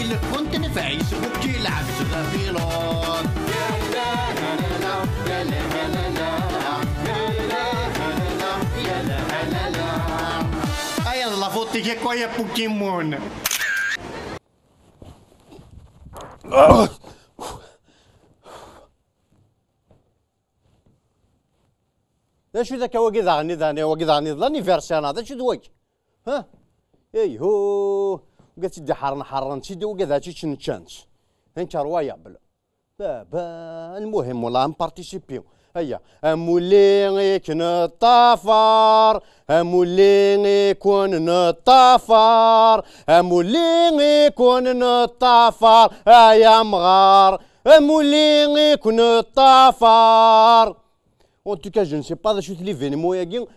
إلا كنت نفعي سبوك يلعب زغافيلون. يا لا لا لا يا لا لا لا يا لا لا يا لا لا لا. أي الله فوتي كي كويا بوكيمون. شو ذاك واقي ذاني واقي ذاني لانيفيرسير هذا شو ذوك ها اي هو قالت دي حرن تشدي وقا ذا تشن تشانس انت روايه بلا بابا المهم والله نبارتيسيبيو هيا امولي كنطافر امولي كون نطافر امولي كون نطافر يا مغار امولي كون نطافر. En tout cas, je ne sais pas si les événements,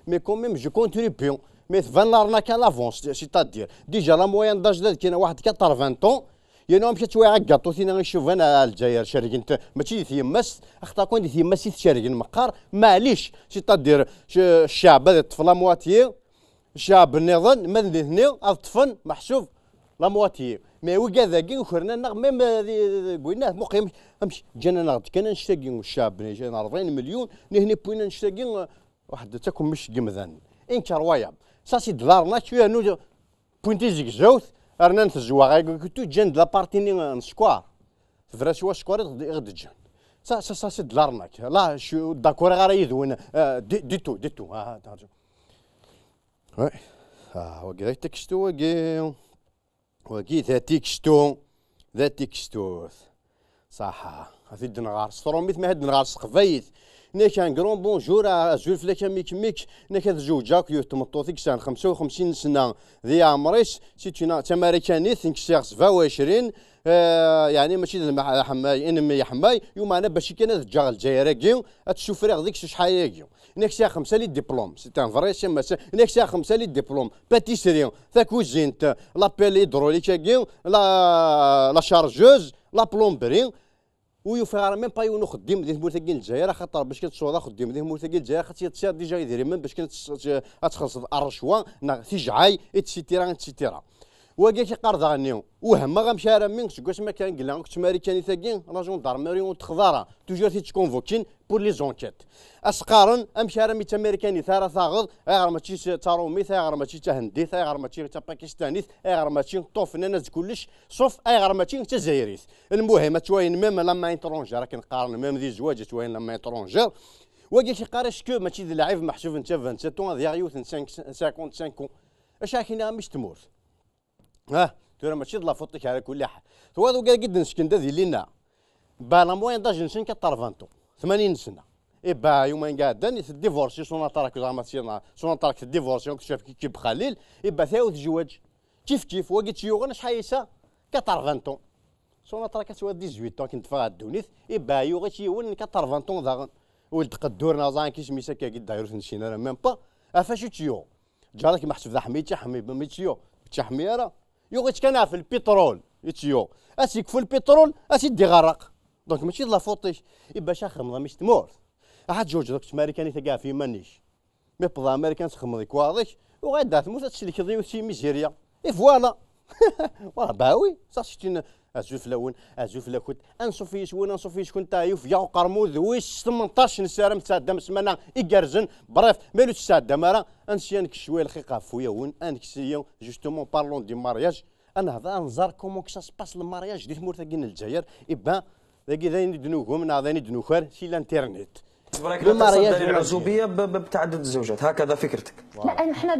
mais quand même, je contribue. Mais 20 l'arnaque à l'avance, c'est-à-dire, déjà la moyenne d'âge d'être qui est à 80 ans, il y a un petit peu de gâteau, il y a un cheveu à Algérie, mais tu dis, mas, أختكون دي mas تشارجين مقار معليش c'est-à-dire الشعب هذا الطفل لا مواتي الشعب النظام ما ذهني الطفل محسوب لا مواتي مي وكذا كي وخرنا ميم قلنا مقيم امشي جانا نغد كان نشتاقي الشعب جانا 40 مليون نهني بوينا نشتاقي واحد تاكل مش قمذان انكر ويا ساسي دلارنا شويه نو بوينتي زيك زوث رنا نتزوا غاي كنتو جان لا بارتيني نسكوار فراش واش سكوار غد جان ساسي دلارنا لا شو داكور غير يذون ديتو ها وي وكذا تكستو وكي ذا تيكستو صح هذي دنغار ستروميت ما هاد دنغار سقفايت نا كان كرون بونجور ازول فلاكا ميك نا كذا زوجاك يو تمطوطيك سان 55 سنه ذي عمريس سيتينا تماريكاني ثينك سيغ 27 يعني ماشي حماي انمي حماي يوم انا باش كان جا الجزائر تشوف راه ديك شحال نيك ساعه 5 لي ديبلوم سي ان فري سي نيك ساعه 5 لي ديبلوم باتيسري لا كوزينت لا بيل هيدروليك لا شارجوز لا بلومبري ويفار ميم با يونو خديم ديال مورتاكين الجزائر خاطر باش كتصوضا خديم ديال مورتاكين الجزائر خاطر تسير ديجا يدير من باش كتخلص الرشوه تيجعاي اتسيتيرا اتسيتيرا وكا كيقارض غنيو وهما غنمشي راه من كواش ما كان قلنا كنت ماريكاني ثاكين لا جوندارميري وتخضارا توجور تيتكونفوكين بور لي زونكيت اسقارن امشي راه ميت امريكاني ثارا ثاغض غير ماشي تارومي غير ماشي تهندي غير ماشي تا باكستاني غير ماشي طوفنا ناس كلش صوف غير ماشي تزايريس المهم توين ميم لما انترونجر كنقارن ميم ذي زواج توين لما انترونجر وكا كيقارن شكو ماشي ذي لعيب محسوب انت 27 ديال يوث 55 اش كاين مش تمور ها ترى ماشي لا فوتك على كل حال هو هذا قد نسكن دازي لينا با لا موين داج نسكن 80 سنه اي با يومين قاعدين ديفورسي سون تراك زعما سون تراك ديفورسي شاف كي بخليل اي با ثاوث زواج كيف وقت يوغن شحال يسا 80 سون تراك سوا 18 كنت فاغ الدونيث اي با يوغ يون 80 ذاغن ولد قدورنا زان كي سميتها كي داير نسينا ميم با افاش تيو جارك محسوب ذا حميتي حمي بميتيو تحميره يوغيت كان في البترول يتيو اسيك في البترول اسيدي غرق دونك ماشي لا فوطيش باش اخرم مش تمور احد جوج دوك امريكاني تلقاه في مانيش مي بضا امريكان تخمض كواضيك وغادا تموت تشريك ضيو شي ميزيريا اي فوالا واه باوي صاحتي ازوف لون ازوف لاكوت انصوفيش وين انصوفيش كنت يوف يا قرموذ ويش 18 نسارم تسادم سمانا يقرزن بريف مالو تسادم راه انسيانك شويه الخيقه فويا وين انكسيو جوستومون بارلون دي مارياج انا هذا نزار كومون كسا سباس المارياج دي مورتاكين الجزائر يبان ذاكي ذاني دنوكم من ذاني دنوكار سي الانترنت المارياج العزوبيه بتعدد الزوجات هكذا فكرتك؟ لا احنا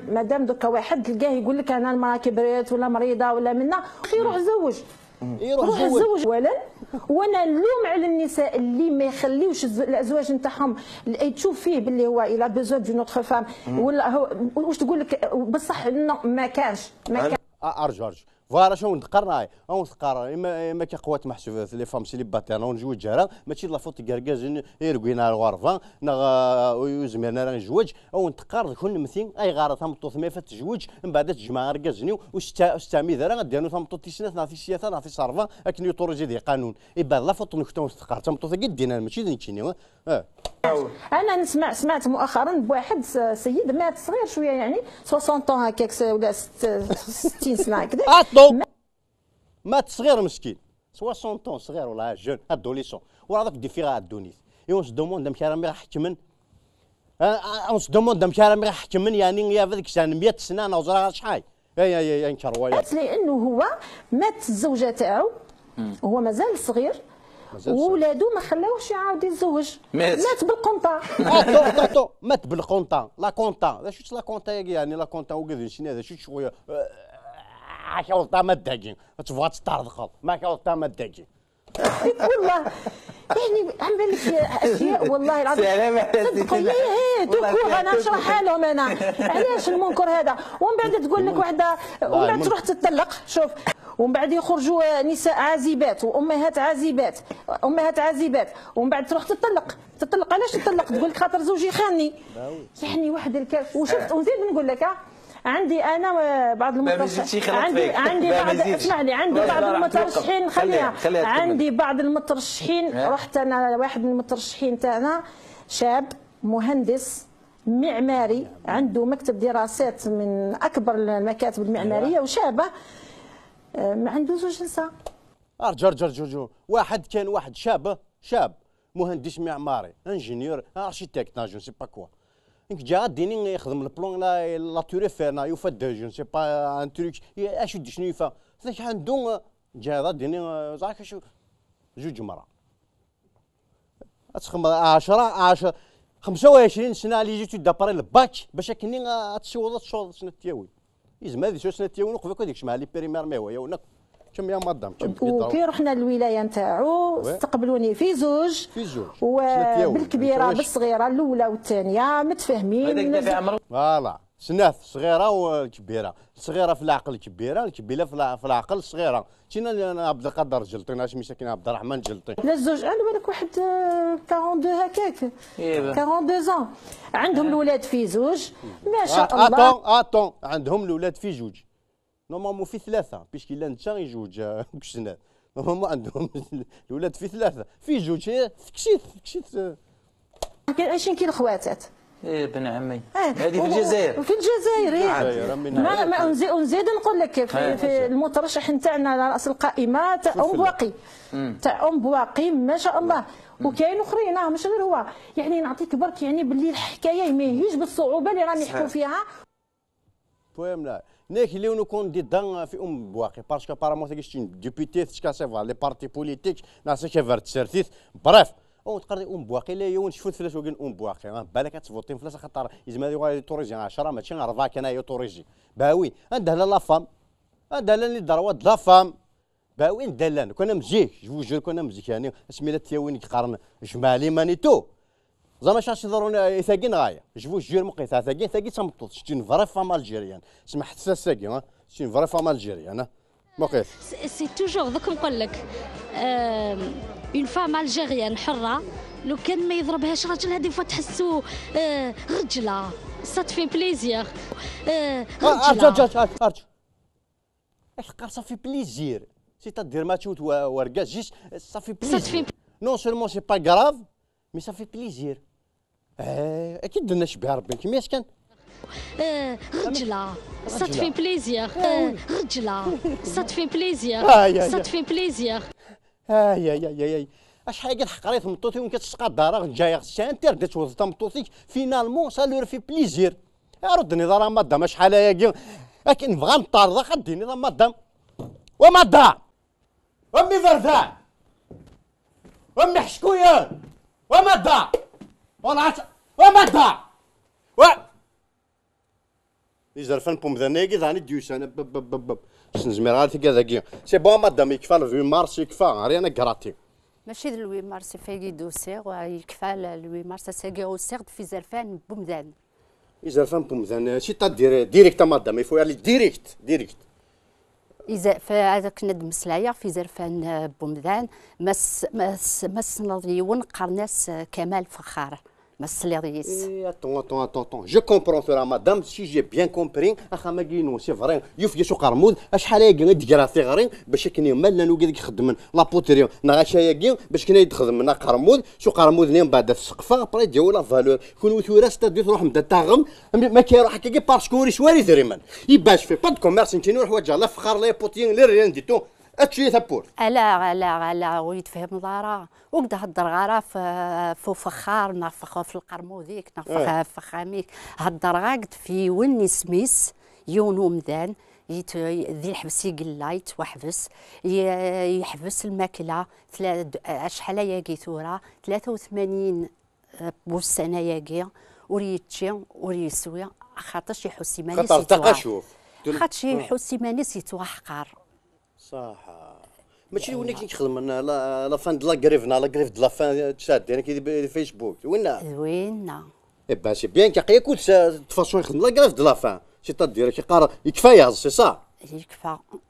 مادام دوكا واحد تلقاه يقول لك انا المراه كبرت ولا مريضه ولا منا يروح يزوج يروح يتزوج اولا وانا نلوم على النساء اللي ما يخليوش الازواج نتاعهم تشوف فيه باللي هو الى بيزون دون اوتر فام ولا هو واش تقول لك بصح ما كانش ارجع فوالا شنو نتقرا او نتقرا اما كي قوات محسوبه لي فام سيليباتير ونجوج جارا ماشي لا فوت كركاز يرقينا الغرفه يزمرنا راه نجوج او نتقرا كل مثين اي غاره تمطوط ما فتزوج من بعد تجمع ركازني واستعمي ذا راه ديالو تمطوط تيسنات نعطي سياثه نعطي صرفه لكن يطورجي دي قانون يبا لا فوت نكتو نتقرا تمطوط قدينا ماشي ذيك انا سمعت مؤخرا بواحد سيد مات صغير شويه يعني 60 هكاك ولا 60 سنه هكذا مات صغير مسكين 60 طون صغير ولا جون ادوليسون وراه داك ديفي غادونيت اون سو دوموند دام كان راه حكمن اون سو دوموند دام كان راه حكمن يعني يا فديك السنه 100 سنه نوزرا شحال يا نكرويا لانه هو مات الزوجه تاعو هو مازال صغير وولادو ما خلاوش يعاود يتزوج مات بالقنطه مات بالقنطه لا قنطه شو لا قنطه يعني لا قنطه وكذا شنو هذا شو شويه كاولطا ما داكين تبغى تسترضخ ما كاولطا ما داكين والله يعني عم بالك اشياء والله العظيم صدقوني دوكو انا نشرحها لهم انا علاش المنكر هذا ومن بعد تقول لك وحده ومن بعد تروح تطلق شوف ومن بعد يخرجوا نساء عازبات وامهات عازبات ومن بعد تروح تطلق علاش تطلق تقول لك خاطر زوجي خاني يعني واحد الكاف وشفت ونزيد نقول لك عندي انا بعض المترشحين عندي بعض المترشحين عندي بعض المترشحين رحت انا واحد من المترشحين تاعنا شاب مهندس معماري عنده مكتب دراسات من اكبر المكاتب المعماريه وشابه ما عنده زوج نساء رجع واحد كان واحد شاب مهندس معماري انجينيور اركيتكت جو سي با كوا جا ديني يخدم البلون لا توريفيرنا يفد جو سي با ان تروك اش دي شنو يفا ذاك عنده جا ديني زعك شو جوج مرة تخم 10 25 سنه اللي جيتو دابري الباك باش كني تشوض سنه تياوي يزم هذه شو سنه تياوي نوقف هذيك شمال لي بريمير ميوا يا كم يا مدام وكي رحنا للولايه نتاعو استقبلوني في زوج وبالكبيره بالصغيره الاولى والثانيه متفاهمين فوالا سناث صغيره والكبيره الصغيره في العقل الكبيره في العقل الصغيره كنا عبد القادر جلطي ناش مساكين عبد الرحمن جلطي لا الزوج على بالك واحد 42 هكاك 42 زون عندهم الاولاد في زوج ما شاء الله اتون عندهم الاولاد في جوج نورمالمون في ثلاثه بيسكي لا نتا يجوج كشنات نورمالمون عندهم الاولاد في ثلاثه في جوج كشيت عايشين كي الخواتات بن عمي هذه في الجزائر في الجزائر ما نزيد نقول لك في المترشح نتاعنا راس القائمه تاع ام بواقي ما شاء الله وكاين اخرين مش غير هو يعني نعطيك برك يعني باللي الحكايه ماهيش بالصعوبه اللي راهم يحكوا فيها فهمنا ناك اللي نكون دي دان في بواقي باسكو بارامون تاكشتين ديبيتي تشكاسيفا لي بارتي بوليتيك ناسا كيفرت سيرتيث بريف او تقري بواقي لا يون شفت فلاش وكن بواقي بالك تفوتين فلاش خاطر يزما يغادي توريجي 10 ماشي 4 كان يطوريجي باوي عندها لا فام عندها اللي دروات لا فام باوي ندلان كنا مزيك جوج كنا مزيك يعني سميلات تياوين قارن جمالي مانيتو زعما شاش يضرون ثاقين غايه جبو جير مقيت ثاقي تمطط شتي فري فام الجيريان سمح حتى ثاقي شتي فري فام الجيريان مقيت سي توجور دوك نقول لك اون فام الجيريان حره لو كان ما يضربهاش راجل هذه فوا تحسوا رجله سا تفي بليزير ارج اش صافي بليزير سي تدير ما تشوت ورقاش جيش صافي بليزير نون سولمون سي با غراف مي صافي بليزير اكيد درنا شبيه ربي كيما كان رجله سا تفي بليزير رجله سا تفي بليزير سا تفي بليزير اي اش حاجه حقريت مطوطي وين كتسقى الدار جايه خصها انت ردات وظفت مطوطيك فينالمون سا لور في بليزير ردني دار مدام شحال هي لكن نبغى نطارد خديني دار مدام ومدام امي فردان امي حشكويان ومدام ومدام يزرفن بومذانيكي ثاني ديوسان بب سنزمير غادي كذاكي سي بون مدام يكفى لو مارس يكفى رينا كراتي ماشي لوي مارس فايكي دوسيغ ويكفى لوي مارس ساكي اوسيغ في زرفان بومذان يزرفن بومذان شي تدير ديريكت مدام يفو يعني ديريكت إذا فهذاك ند مسلايا في زرفان بومذان مس نضيون قرناس كمال فخار مس ليريس attends je comprends cela madame si j'ai bien compris اخا كاينو سي فري يوفي شو قرمود شحال هي ديكرا ثغرين باش كني مالنا وكذاك يخدم لا بوتريون نغاشايا كي باش كنا يخدم لنا قرمود شو قرمود نيم بعد في السقفه بري ديالو لا فالور كون ثوراس تدي تروح مدا تاغم ما كيروح هكاكي باسكو ريش واري دريمان يباش في با دو كوميرس انت نروح وجه لا فخار لا بوتين لا ريان دي تو اتشي ثبور لا ويتفهم دارا وقد هضر غارا في فخار نفخ في القرموديك نفخ في فخاميك هضر غاقد في وني سميس يونو مدان ذي الحبس يقلا يتوحبس يحبس الماكله شحال ياكي ثوره 83 بوسانه ياكي وريتشي وريسوي خاطرش يحسي ماني خاطر تقاشوف خاطرش يحسي ماني يتوحقر صح ماشي وين كي نخدم لا فان دلا غريفنا لا غريف دلا فان تشاد يعني كي فيسبوك وين با سي بيان كي كنت تفاصون يخدم لا غريف دلا فان سي تدير كي قرا يكفى ياز سي صح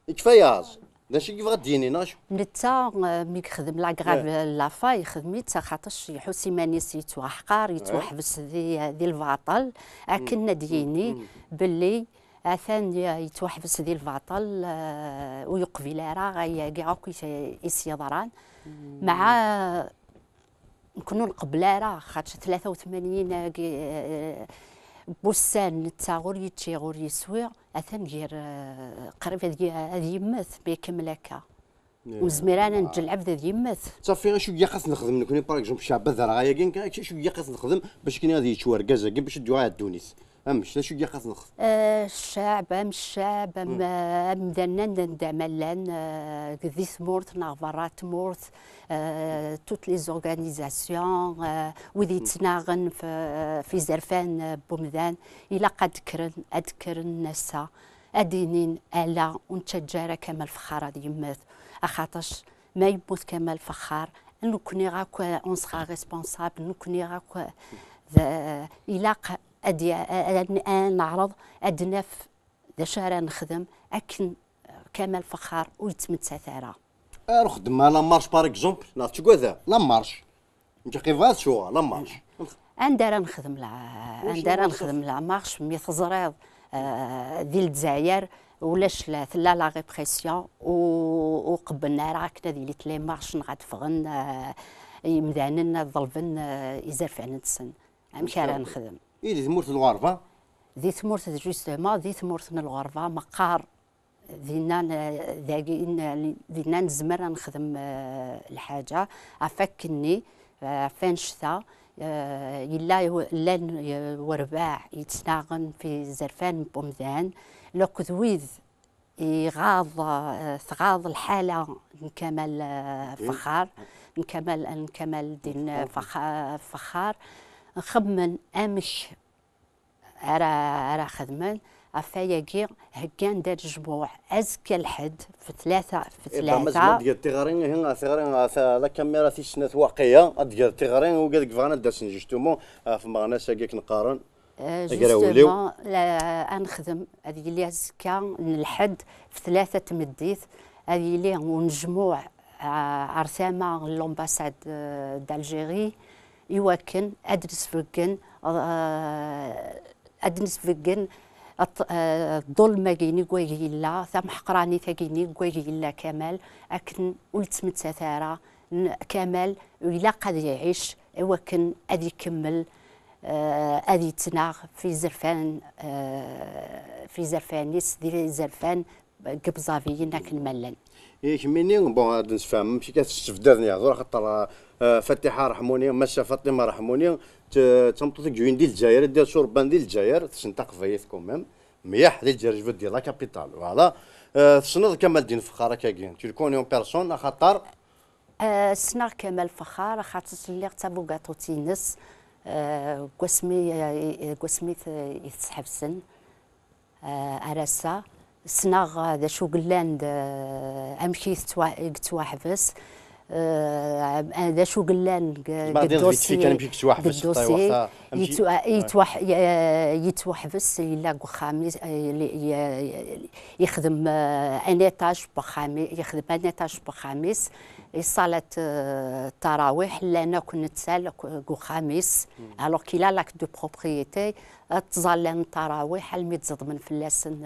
يكفى ياز داكشي كيف غديني ناشو نتا مي يخدم لا غريف لا فا يخدم تا خاطرش يحسي مانيس يتوحقر يتوحبس ذي الباطل اكن ديني باللي اثان يتوحبس ذي الباطل ويقبل راه غيا يسيضران مع نكونوا نقبل راه خاطر 83 بوسان نتا غور يتشي غور يسوي اثان غير قريب هذه يمث بيكمل هكا وزميرانا نجي العبد هذه يمث صافي شو يقص نخدم نكوني باغ اكزومبل شعب ذا غايا شو يقص نخدم باش كاين هذه شوار كازا باش ندوها الدونيس امش شو يقص نخدم الشعب مدنا ندملان ذي ثمورت نغفرات مورت توت لي زورغانيزاسيون وذي تناغن في زرفان بومدان الى قد اذكر الناس ادينين الا ونتجارة كما الفخار هذه يمث اخاطرش ما يموت كما الفخار نكوني غاك اون سخا ريسبونسابل نكوني غاك الى ادي نعرض ادناف ذا شارع نخدم اكن كمال فخار ويتمتع ثارة نخدم لا مارش باغ اكزومبل لا تشكو ذا لا مارش انت كيفاش شو لا مارش اندار نخدم لا مارش مي تزريض ذي الجزائر ولاش لا ريبريسيون وقبلنا راه كنا ذي لي مارش نغاد فغن يمداننا ظلفن يزرف عن السن امشي نخدم ذي ثمورت الغرفه ذي ثمورت جوستومون ذي ثمورت الغرفه مقار ذينا نزمر نخدم الحاجه افكني فين شتا يلا ورباع يتناغن في زرفان بومدان لو كذويذ ثغاض الحاله نكمل فخار نكمل دين فخار نخمن امش ارا خدمان افاياكي هكان دار جموع ازكى الحد في ثلاثه مزال ديال تيغارين هنا تيغارين لا كاميرا في سنات واقيه ديال تيغارين وقالك فانا داسن جوستومون في مغناس هكاك نقارن جوستومون لا نخدم هذه اللي ازكى الحد في ثلاثه تمديت هذه اللي ونجموع عرسامه لومباساد دالجيري يوكن ادرس فكن الظلمة كيني كويلا ثم حقراني ثقيني كويلا كمال أكن ولتمت ثارة كمال ولا قد يعيش وكن أدي يكمل أدي تناغ في زرفانيس ديال زرفان قبزافيين لكن ملن كميني بون هاد نفهم ماشي كتستفدني هضر خاطر فاتحه رحموني مسا فاطمه رحموني تنطط جوين ديال الجزائر ديال شربان ديال الجزائر تسنتق فايث كوميم ميح ديال الجزائر جبد ديال لا كابيتال فوالا تسنض كمال الدين فخار كاين تلكوني اون بيرسون خاطر سنا كمال فخار خاطر اللي تابوغاتو تينس قسمي يتسحبسن ارسا سنا ذا شو قلاند امشي يتواحبس هذا شو قلان الدوسي يتوحبس يلا خامس يخدم ان ايطاج بخامس يخدم ان ايطاج بخامس صالة التراويح لنا كنا نتسال خامس الوغ كيلا لاك دو بروبريتي تظلن التراويح المتزض من فلاسن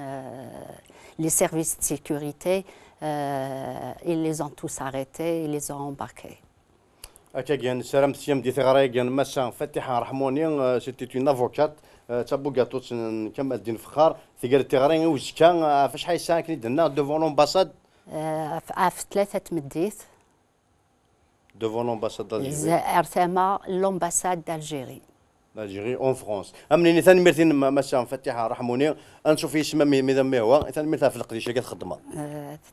لي سيرفيس دو سيكوريتي ils les ont tous arrêtés, ils les ont embarqués. كاين سلام سيام دي ثغراي كاين مسا فاتحه رحموني سيتي اون افوكات تابوغاتو كمال الدين فخار ثقال الثغراي وزكا فاش حي ساكن درنا دوفون لومباساد في 3 مديت devant l'ambassade d'Algérie. ارتمى لومباساد دالجيري. الجيري اون فرونس. امني ثاني مرتين مسا مفتحه رحموني نشوف يسمى ميدا ما هو ثاني مرتها في القديشه كانت خدمه.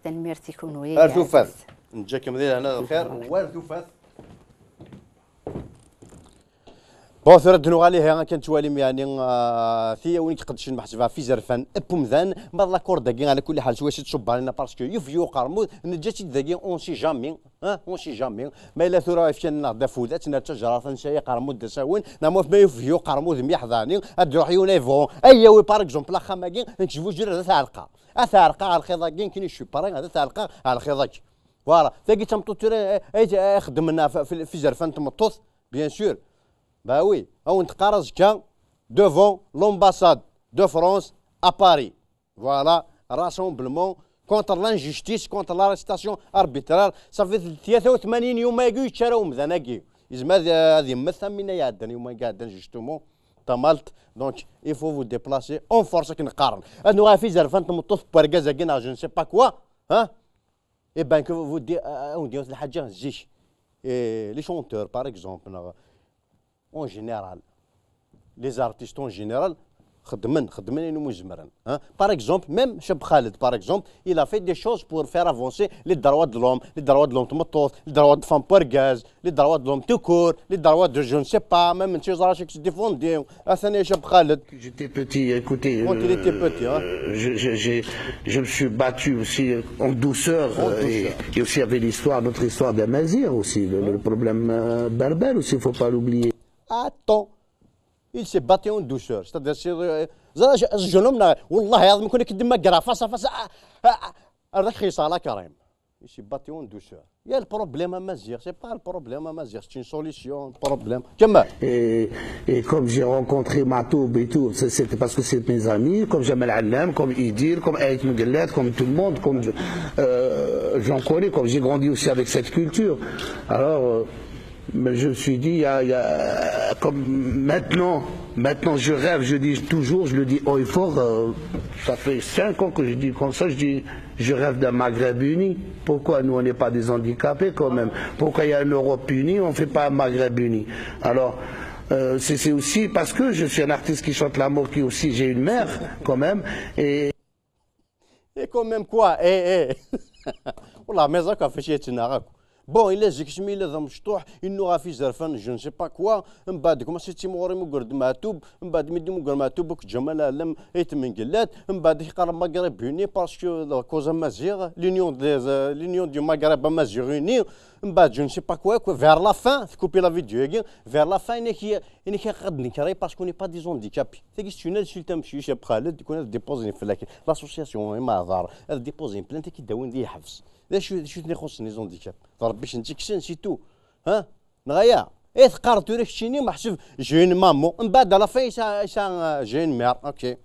تنميرتي يكون ويا. ارتوفات. نجاك مدير هنا الخير وارتوفات. بون ثردنو عليها كانت تواليم يعني ثي وين كقدش المحسبه في زرفان بومذان ما لاكور داكي على كل حال شويه تصب علينا باسكو يفيو قرمود نجاتي داكي اون سي جامي اون سي جامي ما الا ثرا فينا دافودات نتجرا شي قرمود دساون نموف ما يفيو قرمود ميحضاني ادروح يونيفون اي وي باغ اكزومبل خماكي نكشفوا جير ثالقه اثارقه على الخضاكين كاين شي بارين هذا ثالقه على الخضاك فوالا ثاقي تمطوتور اي خدمنا في زرفان تمطوط بيان سور. Bah oui, on est devant l'ambassade de France à Paris. Voilà, rassemblement contre l'injustice, contre l'arrestation arbitraire. Ça fait 83 يوم ما يجوا يتشراو مذناكي. إذا هذه مثل من يعدن يوم ما قاعدين جوستومون تمالت دونك il faut vous déplacer en force كي نقارن. أنو غافي زرفان تمطوف باركازا كينا جو نسي با كوا ها. إي بان كو فو دي أون ديوت الحاجة زيش. لي شونتور باغ اكزومبل en général, les artistes en général, par exemple, même Cheb Khaled, par exemple, il a fait des choses pour faire avancer les droits de l'homme, les droits de l'homme les droits de femmes pour gaz, les droits de l'homme tout court, les droits de je ne sais pas, même M. Zarachek se défendait. Cheb Khaled. J'étais petit, écoutez. Quand il était petit, hein. Je me suis battu aussi en douceur. Et aussi, il y avait notre histoire d'Amazir aussi, le problème berbère aussi, il ne faut pas l'oublier. Attends, il s'est battu en douceur. C'est-à-dire, c'est un jeune homme, والله العظيم كنا كدما قرا فاس فاس رخيص على كريم. Il s'est battu en douceur. Il y a le problème à Mazir, c'est pas le problème à Mazir, c'est une solution, un problème. Et comme j'ai rencontré Matoub et tout, c'était parce que c'est mes amis, comme Jamal Allam, comme Idir, comme Aït Mougellet, comme tout le monde, comme j'en connais, comme j'ai grandi aussi avec cette culture. Alors. Mais je me suis dit, comme maintenant je rêve, je dis toujours, je le dis haut et fort, ça fait 5 ans que je dis comme ça, je dis, je rêve d'un Maghreb uni. Pourquoi nous on n'est pas des handicapés quand même? Pourquoi il y a une Europe unie, on ne fait pas un Maghreb uni? Alors, c'est aussi parce que je suis un artiste qui chante l'amour, qui aussi j'ai une mère quand même. Et quand même quoi? والله ما زاك فاش يتناغاك. بون الا زيك سميله ذا مشطوح انه غافي زرفان جو نسي با كوا من بعد كما سيتي موري مقرد معتوب من بعد ميدي مقرد معتوب جمال علم ايت من قلات من بعد يقرب مغرب بيوني باسكو كوزا مازيغ لونيون دو مغرب مازيغوني من بعد جو نسي با كوا فير لا فان كوبي لا فيديو كي فير لا فان انك قد نكري باسكو ني با دي زونديكابي ثقي ستينا شي تمشي شاب خالد يكون ديبوزي في لاسوسياسيون ما دار ديبوزي بلانتي كي داون دي حبس شو يخصني زونديكاب ربي انت كشن سي تو ها نغايا ايه تقارت وريك شيني محسوب جين مامو من بعد لا في جين مير اوكي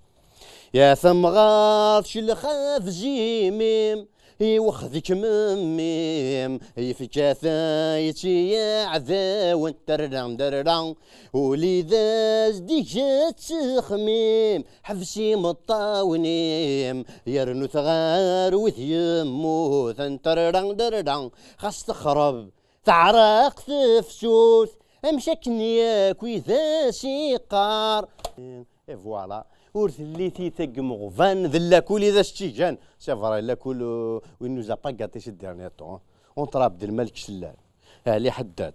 يا ثم غاض شي اللي خاف جيميم وخذك ميم في كاثايتي يا عذاون درران درران ولذا زديك جات تخميم حفسي مطاونيم يرنو ثغار وثيمو ثنترران درران خاص تخرب تعرق تفسوس امشكني ياك وإذا سيقار اي فوالا ورث اللي تيتق مغفان ذا كل اذا شتيجان سي فري لا كل وين نوزا با غاتي سي ديرني طون اون تراب ديال الملك شلال علي حداد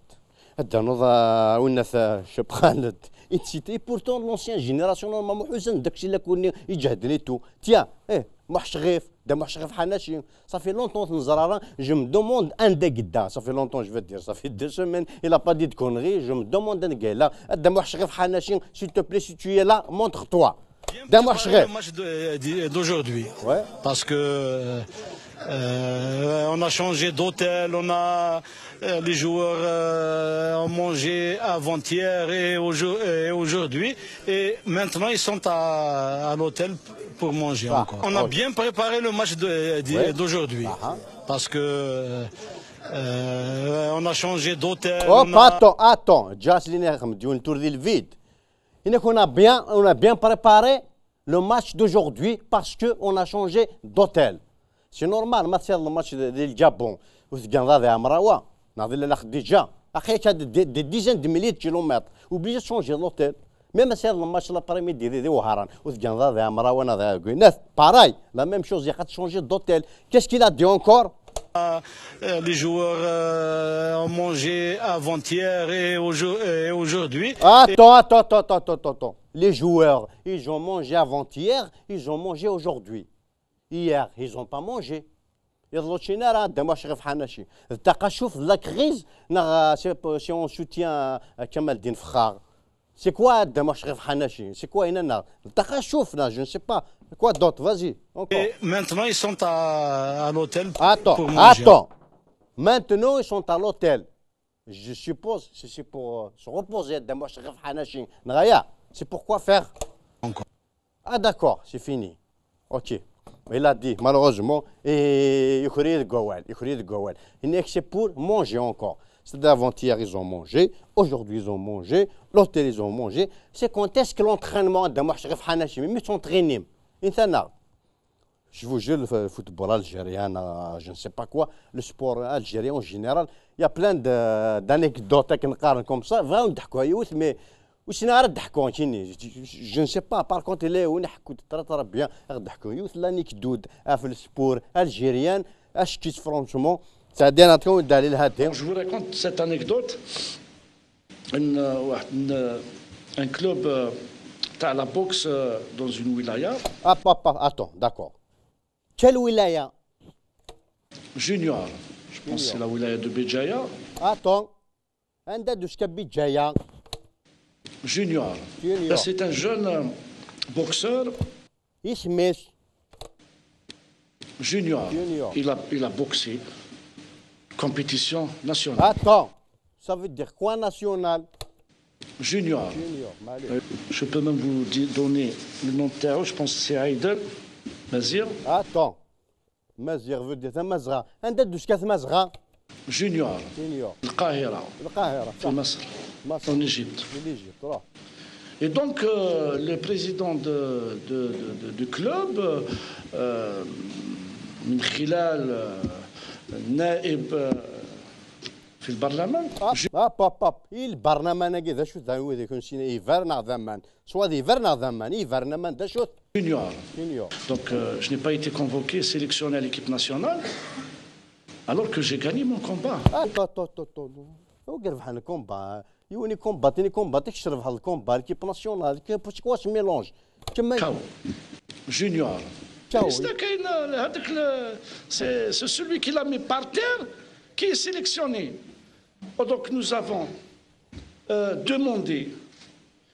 هدا نوضا والناس شاب خالد ايتسيتي بورتون لونسيان جينيراسيون نورمالمون حسن داكشي اللي كوني يجهدني تو تيا محشغيف دا محشغيف حناشي صافي لونطون نزرارا جو مو دوموند ان دا قدا صافي لونطون جو دير صافي 2 سيمين il a pas dit de conneries je me demande ان قايله دا محشغيف حناشي s'il te plaît si tu es là montre toi d'un le match d'aujourd'hui. Ouais. Parce que on a changé d'hôtel, on a les joueurs ont mangé avant-hier et aujourd'hui et maintenant ils sont à l'hôtel pour manger encore. On a bien préparé le match d'aujourd'hui parce que on a changé d'hôtel. Oh, attends, Jaslin Ahmed, tour du vide. On a bien préparé le match d'aujourd'hui parce qu'on a changé d'hôtel. سي نورمال ما تصير الماتش ديال الجابون وتلقى هذا مراوه ناضي لا ديجا اخي هاد دي ديزان دي مليون كيلومتر وبليجا تشونجي لوتيل ميم سير الماتش لابريمي دي وهران وتلقى هذا مراوه هذا كوينات باراي لا ميم شوز يا تشونجي دوتيل كاش كي لا دي اونكور Les joueurs ont mangé avant-hier et aujourd'hui. Attends. Les joueurs, ils ont mangé avant-hier, ils ont mangé aujourd'hui. Hier, ils n'ont pas mangé. يضلوا شي نار عندهم واش غير فحالنا شي التقى شوف لا كريز سي اون سوتيان كمال الدين فخار سي كوا عندهم واش غير فحالنا شي سي كوا هنا التقى شوفنا جو نسي با كوا دوت فازي Et maintenant ils sont à l'hôtel pour manger. Attends. Maintenant ils sont à l'hôtel. Je suppose c'est pour se reposer عندهم واش غير فحالنا شي نغايا c'est pourquoi faire Encore. Ah d'accord, c'est fini. Ok. Il a dit, malheureusement, et c'est pour manger encore. C'est d'avant-hier, ils ont mangé. Aujourd'hui, ils ont mangé. L'hôtel, ils ont mangé. C'est quand est-ce que l'entraînement de Mouchrif Hanachi, mais ils sont traînés. Je vous jure, le football algérien, je ne sais pas quoi, le sport algérien en général, il y a plein d'anecdotes comme ça. Mais وش نعرف ضحكوا كيني جو نسي با بار كونت لا ونحكوا ترى بيان ضحكوا يوث لانيك دود في السبور الجيريان اش كيس فرونشمون سادي انا تكون دليل هادي. Je vous raconte cette anecdote. Un club تاع la boxe dans une wilaya. Attends, d'accord. Quelle wilaya? Junior. Je pense que c'est la wilaya de Béjaïa. Attends. عندها دوش كبيجايا. Junior. Là, c'est un jeune boxeur. Ismis. Junior. Il a boxé. Compétition nationale. Attends. Ça veut dire quoi national? Junior. Je peux même vous donner le nom de terre. Je pense que c'est Aïdel Mazir. Attends. Mazir veut dire Mazra. عندها دوش كاس مزغه. Junior. القاهرة. في مصر. En Égypte. Et donc, le président du club, من خلال نائب في البرلمان. البرلمان كذا شو ذا يكون سينا يفرنا زمان سوا يفرنا زمان يفرنا من ده شو. Junior. Donc, je n'ai pas été convoqué, sélectionné à l'équipe nationale, alors que j'ai gagné mon combat. وقرب حنا كومبا يوني كومباتيني كومباتيك شرف هذا الكومبا ليكيب ناسيونال كواش ميلونج كما كاو جونيور كاين هذاك سي celui qui l'a mis par terre qui est sélectionné. Donc nous avons demandé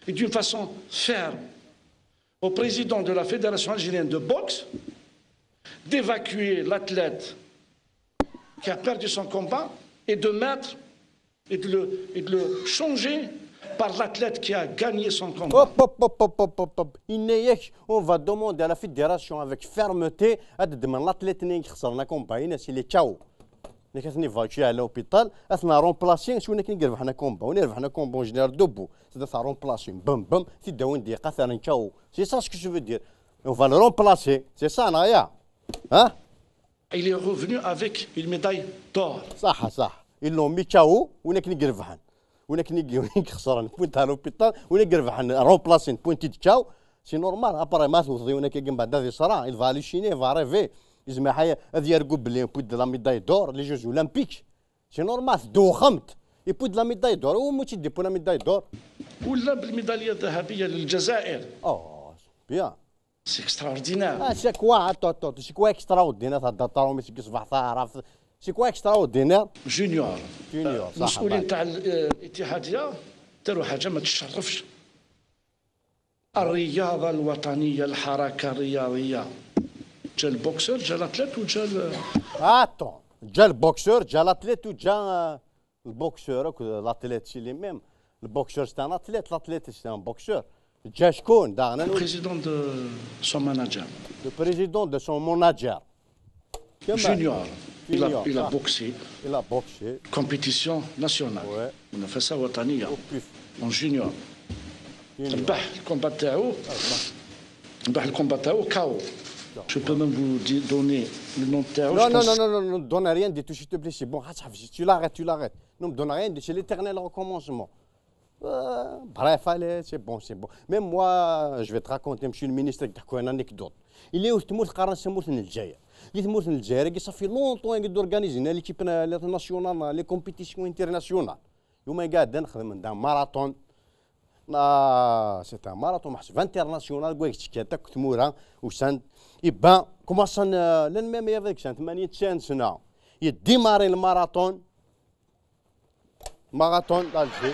et d'une façon ferme au président de la Fédération algérienne de boxe d'évacuer l'athlète qui a perdu son combat et de mettre et de le changer par l'athlète qui a gagné son combat. On va demander à la fédération avec fermeté à demander l'athlète qui a gagné combat, c'est les Tchao. Nous avons évacué à l'hôpital, nous avons remplacé, nous avons gagné combat, nous avons gagné combat en général debout. C'est-à-dire remplacer, bam bam, c'est d'avoir des Tchao. C'est ça ce que je veux dire. On va le remplacer, c'est ça, Naya. Hein? Il est revenu avec une médaille d'or. Ça. Ils l'ont mis KO ولكن يقرفحن ولكن خسران بوينت هالوبيتال ولكن يقرفحن رومبلاسين بوينتي كاو سي نورمال ابري ما توضي وناك كيم بعد هذه صرا il va halluciner va rêver يزما حياه هذه يرقب بلي بوينت لا ميداي دور لي جوز اولمبيك سي نورمال دوخمت يبوينت لا ميداي دور هو مو تيدي بو لا ميداي دور ولا بالميداليه الذهبيه للجزائر بيان سي اكستراوردينير سي كوا سي كوا اكستراوردينير هذا طارو تصبح تعرف سي كوا اكستراوردينير جونيور صح المسؤولين تاع الاتحاديه داروا حاجه ما تشرفش. الرياضه الوطنيه الحركه الرياضيه جا البوكسور جا الاتليت وجا جا البوكسور جا الاتليت وجا البوكسور الاتليت سي لي ميم البوكسور سي ان اتليت الاتليت سي ان بوكسور جا شكون داغنا le président de son manager. Le président de son manager. Junior. Il a boxé. Il a boxé. Compétition nationale. Ouais. On a fait ça au Tania. En junior. ربح الكومبات تاعو. ربح الكومبات تاعو كاو. Je peux même vous donner le nom de terre. Non, non, non, non, non, ne donne rien de tout, s'il te plaît, c'est bon. Tu l'arrêtes, tu l'arrêtes. Ne me donne rien, c'est l'éternel recommencement. Bref, allez, c'est bon, c'est bon. Même moi, je vais te raconter, monsieur le ministre, une anecdote. Il est où tu moutes قارن سموت الجزائر. اللي تموت الجزائر كي صافي لونطون قد اورغانيزينا ليكيب ناسيونال لي كومبيتيسيون انترناسيونال. يوم قاعد نخدم عندها ماراثون. سي ان ماراثون محسوب انترناسيونال كويك تكاتك تمورا وسان يبان كوماسان لان ميم هذاك سنه 98 سنه يديماري الماراثون ماراثون دالجي.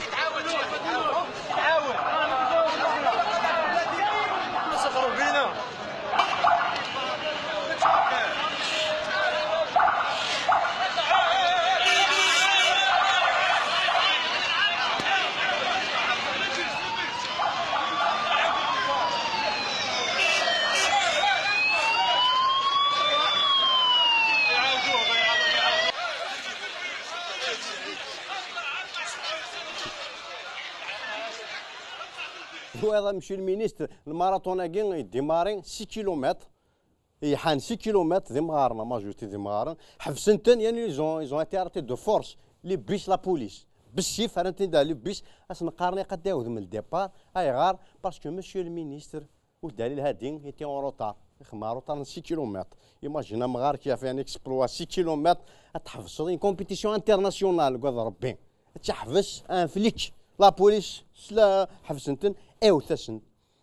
هذا مشي المينيستر الماراثون كاين ديماري 6 كيلومتر يحان 6 كيلومتر ديمارنا ماجورتي ديمارن حفسنتن يعني ايزون اتي ارتي دو فورس لي بيس لا بوليس بالسيف رانتي دا لي بيس اسن قارني قد ياخذ من الديبار اي غار باسكو مسيو المينيستر والدليل هادين يتي اون روطار خما روطار 6 كيلومتر ايماجينا مغار كيف يعني اكسبلوا 6 كيلومتر تحفظ اون كومبيتيسيون انترناسيونال قال ربي تحفظ ان فليك لا بوليس سلا حفسنتن ايو ثسن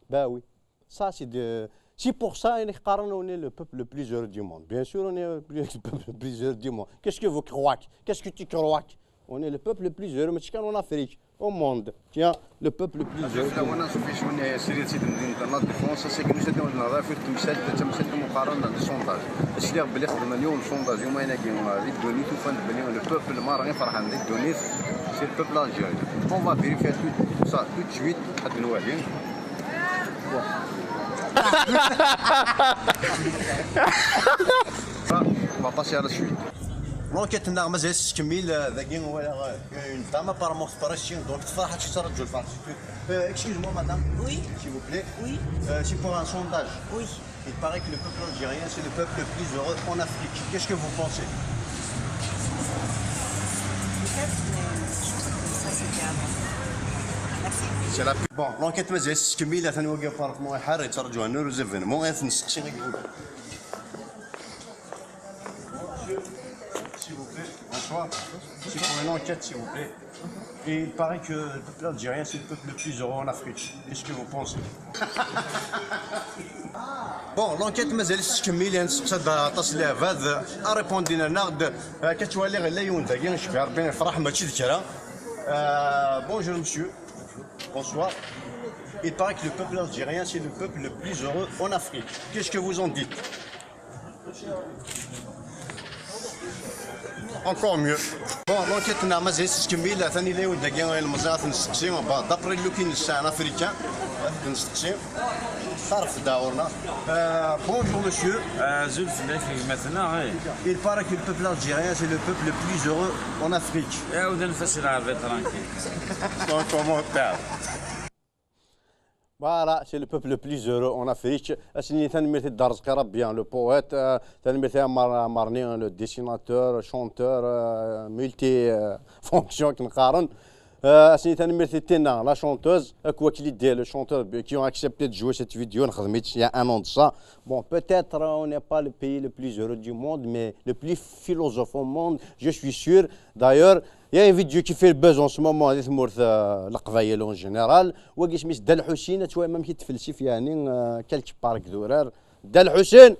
باوي سا سي بور سا يعني قارن اون لو بوبل لو بليز هيرو دو موند بيان سور اون لو بوبل بليز هيرو دو موند كاسكو فو كروك كاسكو تي كروك اون لو بوبل بليز هيرو ماشي كان اون افريك او موند تيان لو بوبل بليز هيرو وانا نشوف شويه سيريت سيد مدينه لا ديفونس سي كنت نشدو النظر في تمثال مقارنه بالسونداج اش اللي بلي خدم اليوم السونداج يومين كاين لي دوني تو فان بلي لو بوبل مارغين فرحان لي دوني سي لو بوبل الجيري اون فا فيريفي تو سا تو سويت حد نواهين on va passer à la suite. لونكيت ناغ مازال تكمل ذاكي ولا اون دام ابارامون فراشين دونك تفرح شي ترجل فرح اكسكيوز مو مدام وي s'il vous plaît oui c'est pour un sondage oui il paraît que le peuple algérien c'est le peuple le plus heureux en Afrique qu'est-ce que vous pensez c'est la bon لونكيت مازال تكمل ثاني وقف بارامون حار يترجوا نور زيفينمون غير نسقسي غير s'il vous plaît, bonsoir. C'est pour une enquête, s'il vous plaît. Et il paraît que le peuple algérien, c'est le peuple le plus heureux en Afrique. Qu'est-ce que vous pensez? Bon, l'enquête مازال تكمل يعني نسقسد تصل هذا ريبوندينا ناخذ كتولي غير لا يون داكي نشوف ربي يفرح ماشي ذكرى. Bonjour monsieur. Bonsoir. Il paraît que le peuple algérien, c'est le peuple le plus heureux en Afrique. Qu'est-ce que vous en dites? Encore mieux. Bon, l'enquête n'a pas été terminée. ثاني لا يود كاع المزارات نستقسيو دابري لو كاين الساعه افريكان نستقسيو صرف داورنا. Bonjour monsieur. Il paraît que le peuple algérien c'est le peuple le plus heureux en Afrique. Voilà, c'est le peuple le plus heureux en Afrique. C'est le poète, le dessinateur, chanteur, multifonction. La chanteuse, le chanteur qui ont accepté de jouer cette vidéo il y a un an de ça. Bon, peut-être on n'est pas le pays le plus heureux du monde, mais le plus philosophe au monde, je suis sûr. D'ailleurs, il y a une vidéo qui fait le buzz en ce moment, القبائل en général. وقي سميت دال حسين توي ما مشيت تفلسف يعني كالك بارك دورار دال حسين.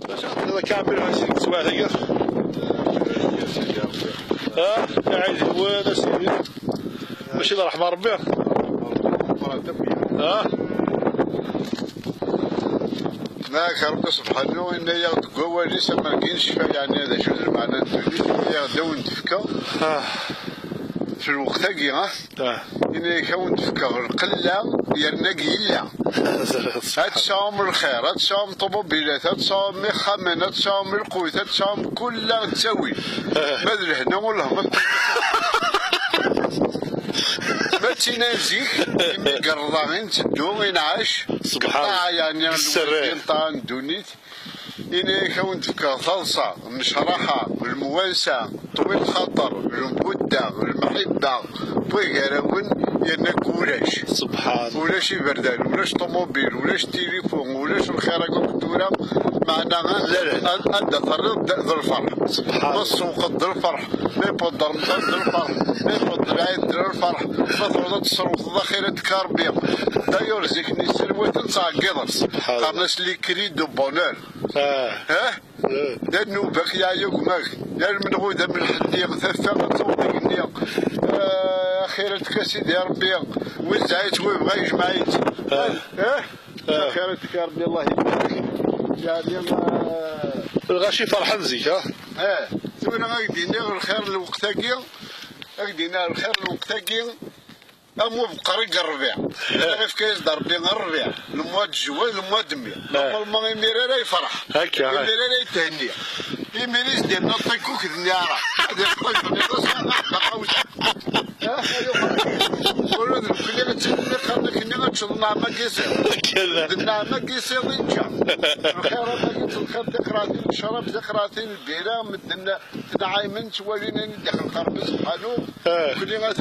هذا كامل هذا سواء قاعد هو سيدي ماشي رحمة ربي هناك ربي سبحانه إن يغدقوا لسه ما كاينش يعني هذا شو المعنى يغداو ندفكا في الوقت هاكي إن يكون دفكا القلة ديالنا قيلة هتساوم الخير هتساوم طوموبيلات هتساوم مخمن هتساوم القوت هتساوم كلها تساوي ما هنا والله ما تينازيك مي قرضا غير تدو ينعاش سبحان الله يعني السرين دونيت إني كونت كثلصة مشرحة المواساة طويل الخطر المودة المحبة بويقراون ينك ولاش سبحان ولاش يبردان ولاش طوموبيل ولاش تليفون ولاش الخيرة كدورة معناها أنت طرد ذا الفرح سبحان السوق ذا الفرح ما يقدر ذا الفرح ما يقدر عيد ذا الفرح فطرة تصرف ذخيرة كاربيا دايور زيكني سلوات نصاقيض قرناش لي كريدو بونور ها لانه باقي يعيق ماك يا المنغوذة من الحديق ثفا تصوتك النيق خيرتك سيدي ربي وزعيت ويبغى يجمعيت خيرتك يا ربي الله يبارك يعني الغاشي فرحان زيك ها ثم غادينا الخير الوقتاكي غادينا الخير الوقتاكي امو بقريق الربيع غير في كايز ضربي الربيع المواد الجوال المواد مي ما يمير لا يفرح هكا يمير لا يتهني يميريس ديال نطيكوك النيارة هذا الطيب ولد كلنا تسمي قرنا كنا تشطنا ما كيسير درنا ما كيسير انجا الخير ما كيتلقى ذكراتين الشراب ذكراتين البيرة مدنا تنعايمن تولينا ندخل قرب سبحانه كلنا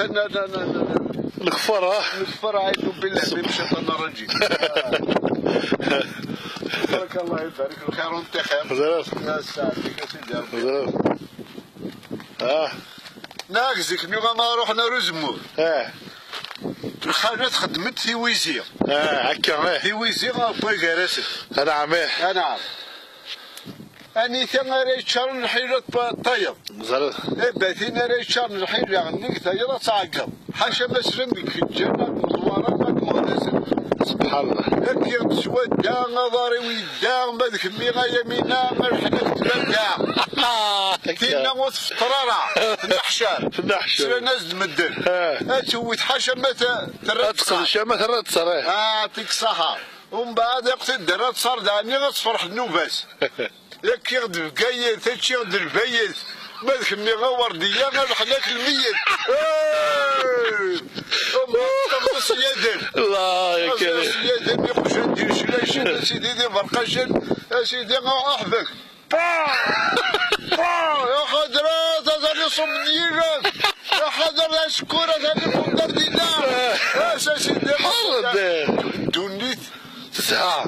الكفر الكفر عيدو بالله من الشيطان الرجيم بارك الله يبارك الخير وانت خير الناس ساعدك سيدي ربي ناقزك نيغا ما روحنا رزمو الحاجات خدمت في ويزير هكا في ويزير باغي راسك انا عماه انا عارف اني ثنا راه شهر الحيلة طيب زرد باتينا راه شهر الحيلة عندك طيب تعقب حاشا مسلم ديك الجنة مزوارة ما تمونس سبحان الله لكن سودا نظري ويدا ما ذك ميغا يمينا ما الحنك تبدا كينا موت في الطرارة في النحشان في النحشان سير ناس تمدن تسوي تحاشا ما ترد ما ترد صريح يعطيك الصحة ومن بعد يقصد درات صار داني غتصفرح النوباس لك يغد القايل تاتشي يغد البايت مالك مي غوردية غير حناك الميت تغطس يدن الله يا كريم يدن يخرج ندير شلاشن سيدي دي برقاشن سيدي غاحفك يا خضرات هذا صب ديالك يا خضر شكورة هذا الفندر دينا سيدي دونيت تزهق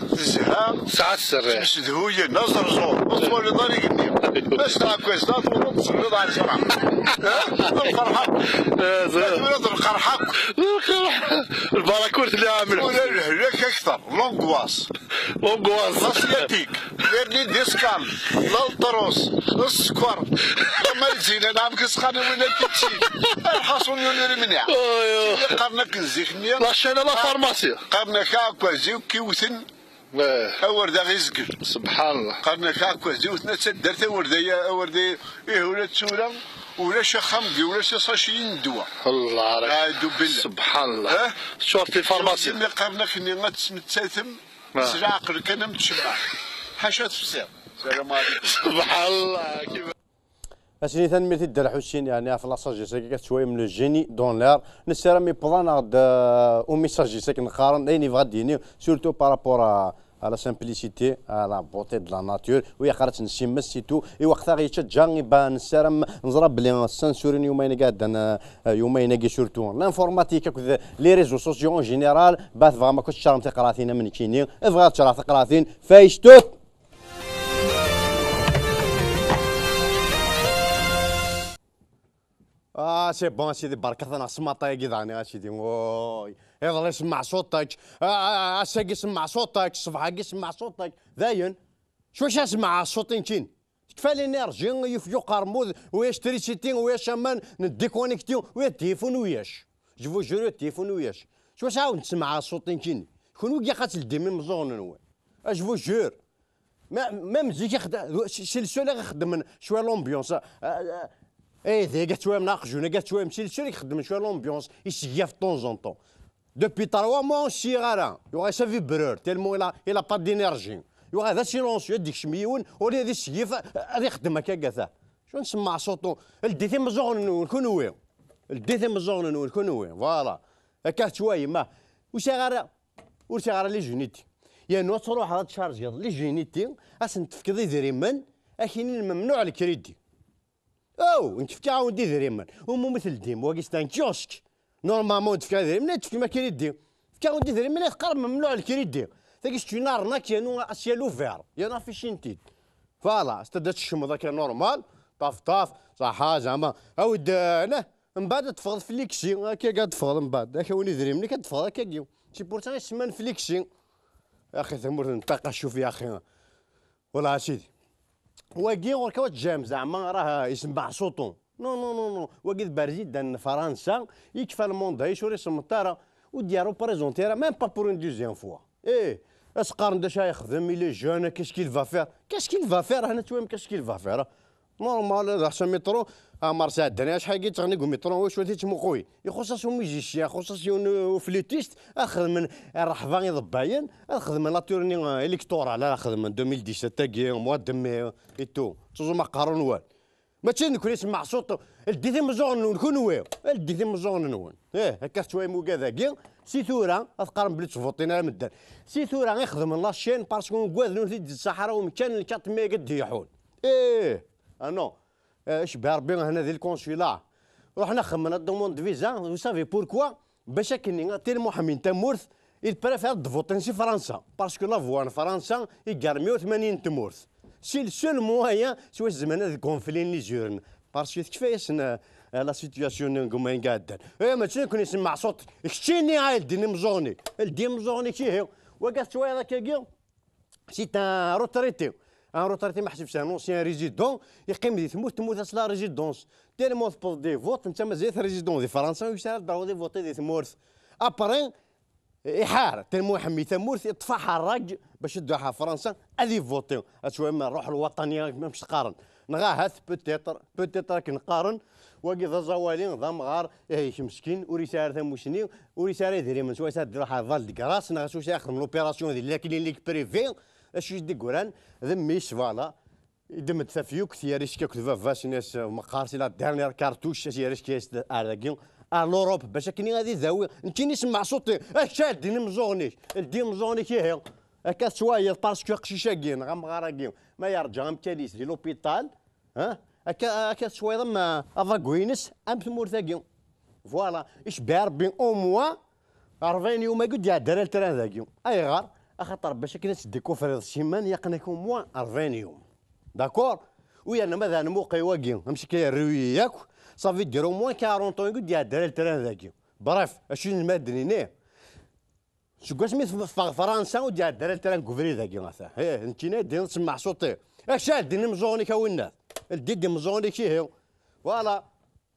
ساعة السر مش دهوية نظر زور وصول لطريق النية باش تاع كويس لا تفرط تصلي على الشرع القرحة تولد القرحة الباراكورت اللي عامل ولا الهلاك أكثر لونغواس لاسياتيك ليرني ديسكان لا الطروس السكر ما يزين انا عم كسخاني وين كتشي الحصون يونير منيع قرنك الزيخنية لا شينا لا فارماسي قرنك هاكا زيو كيوثن اوردا غيزقل سبحان الله قرنك هاكا زيوثنا تسدرت اوردي ايه ولا تسولا ولا شخمقي ولا صاشيين الدواء الله عليك سبحان الله شوف في فارماسي ملي قرنك اني غتسمتساثم سرع عقلك انا متشبع حاشا تفسير السلام عليكم سبحان الله كيف اسني ثاني تدير حسين يعني في لاصاجي ساكي شويه من الجيني دون لير نسير مي بلان غد او ميساجي ساكن نقارن ايني غاديني سورتو بارابور à la simplicité, à la beauté de la nature. ويا خرجت نسيمس سيتو وقتها غيتشجع يبان السرم نضرب بلي السانسورين يومين قاد انا يومين كي سورتو لانفورماتيك كذا لي ريزو سوسيو اون جينيرال باث فما كنت شرم تقراثين من كيني بغات تشرا تقراثين فايشتوت سي بون سيدي برك انا سماطا كيضاني سيدي وي يضل يسمع صوتك اساك يسمع صوتك الصبح يسمع صوتك ذاين شواش اسمع صوتين كين كفى الانرجي يفيو قرموذ وياش تريسيتي وياش امان نديكونيكتيو ويا التليفون وياش جيفو جورو التليفون وياش شواش عاود نسمع صوتين كين شكون ويا قاتل ديما مزون نوي اجفو جور ما مزيك سلسله غيخدم شويه لومبيونس ايه ذي شويه مناقشونا قالت شويه مسلسل يخدم شويه لومبيونس يسيا في طون زون طون دوبي 3 موا سيغارا يوغا سا فيبرور تيلمون الى با دينيرجي يوغا هذا سيلونسيو ديك شميون ولا هذا السيف غادي يخدم هكا كاثا شو نسمع صوتو الديتي مزون نكون وين الديتي مزون نكون وين فوالا هكا شويه ما وش غير لي جونيتي يا نو تروح هاد تشارجي لي جونيتي اسن تفكض دريمن اكيني ممنوع الكريدي او نتفكا عاودي دريمن ومو مثل ديم واكيستان كيوسك نورمالمون تفكا دريمن تفكي ما كريدي تفكا عاودي دريمن يقرب ممنوع الكريدي تاكيش تي نارنا كيانو اسيال اوفير يانا في شينتيد فوالا استدات الشمض هكا نورمال طاف صح زعما عاود انا من بعد تفقد فليكسي هكا قاعد تفقد من بعد هكا وين يدري ملي كتفقد هكا كيو سي بورتان يسمى فليكسي يا اخي ثمور نطاق شوف يا اخي والله سيدي واكي وركا وتجام زعما راه يسمع صوتو نو واكي بارزيد دان فرنسا يكفى الموند يشوري سمطاره وديارو بريزونتيرا ميم با بور اون دوزيام فوا اسقارن داش يخدم الى جون كاش كيل فا فير هنا تويم كاش كيل فا فير نورمال هذا حسن مترو عمر ساعدني شحال كي تغني مترو واش وديت مو خويا يخصص ميوزيسيان يخصص فليتيست اخذ من الرحفه يضباين اخذ من لا تورني الكتورال اخذ من 2017 تاكي موا دمي اي تو توزو ما قارون وال ماشي نكون يسمع صوت الديتي مزون نكون ويو الديتي مزون نون هكا شويه مو كذا سي ثورا اذكر بلي تفوتينا مدان سي ثورا يخدم لاشين باسكو كواذ في الصحراء ومكان 4 ميغا قد يحول نو اش بربي هنا ذي الكونسولا رحنا خمنا دوموند فيزا و سافي بوركوا باش كني تيرمو حمين تمورث البريفير دفوتين سي فرنسا باسكو لا فوان فرنسا يقار 180 تمورث سي السول موان سوا الزمان هذا كونفلين لي جورن باسكو كفايه لا سيتياسيون كما قاعد ماشي نكون يسمع صوت كشتيني عايل ديني مزوني الدي مزوني كي هي وقعت شويه هذاك كي سي ان روتريتي ما حسبش ان اونسيان ريزيدون يقيم دي تموت اصلا ريزيدونس تيرمون تبوز دي فوت انت مازال ريزيدون دي فرنسا ويسال داو دي فوتي دي تمورث ابري يحار تيرمون حمي تمورث يطفى حراج باش يدوها فرنسا هذه فوتي شويه ما الروح الوطنيه مش تقارن نغاهث بوتيتر كنقارن واقي ذا زوالين ذا مغار يعيش مسكين وريسار ثموشني وريسار يدري من سوا ساد روح فال دكراس نغاسو ياخذ من لوبيراسيون ديال لا كلينيك بريفي اش يدي قران ذميش فوالا يدمت ثافيوك ثياريش كاك فاس ناس مقارسي لا ديرنيير كارتوش ثياريش كيس اراكين لوروب باش كني غادي ذاوي نتي نسمع صوتي شاد ديني مزوني الدي مزوني كي هي هكا شويه باسكو قشيشاكين غامغاراكين ما يرجع مكاليس ديال لوبيتال هكا شويه ضم افاكوينس ام تمورثاكين فوالا اش باربي او موا 40 يوم قد يا درال تران ذاكيو اي غار اخاطر باش كنا تديكو فريض السيمان يقنيكم موا 40 يوم داكور ويا ماذا نموقي واكي نمشي كيروي ياك صافي ديرو موا 40 طون قد يا درال تران ذاكيو بريف اش المادنيني شو قاش مي في فرنسا وديا درال تران كوفري ذاكي مثلا انت دير نسمع صوتي اش ديني مزوني كوينات الديدي مزوني كي هي فوالا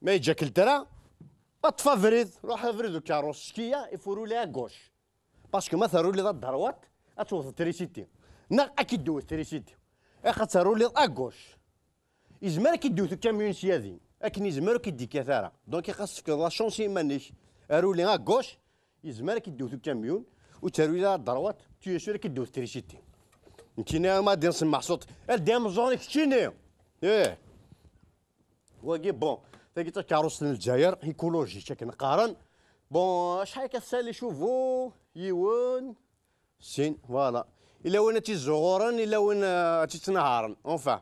ما يجاك الدرا اطفى فريد روح فريد الكاروسكيه يفوروا لها كوش باسكو ما ثاروا لي الدروات اتوصل تريسيتي اكيد دوز تريسيتي خاطروا لي اكوش يزمر كيدوز الكاميون سيادين لكن يزمر كيدي كثاره دونك خاصك لا شونسي مانيش ارو لي اكوش يزمر كيدوز الكاميون وتاروا لي الدروات تيسور كيدوز تريسيتي نتينا ما دير نسمع صوت الديام زوني كتيني واقي بون تلقيت كاروس للجزائر ايكولوجي شكل نقارن بون شحال كتسالي شوفو يوان سين فوالا الا وين تيزغورن الا وين تيتنهارن اونفا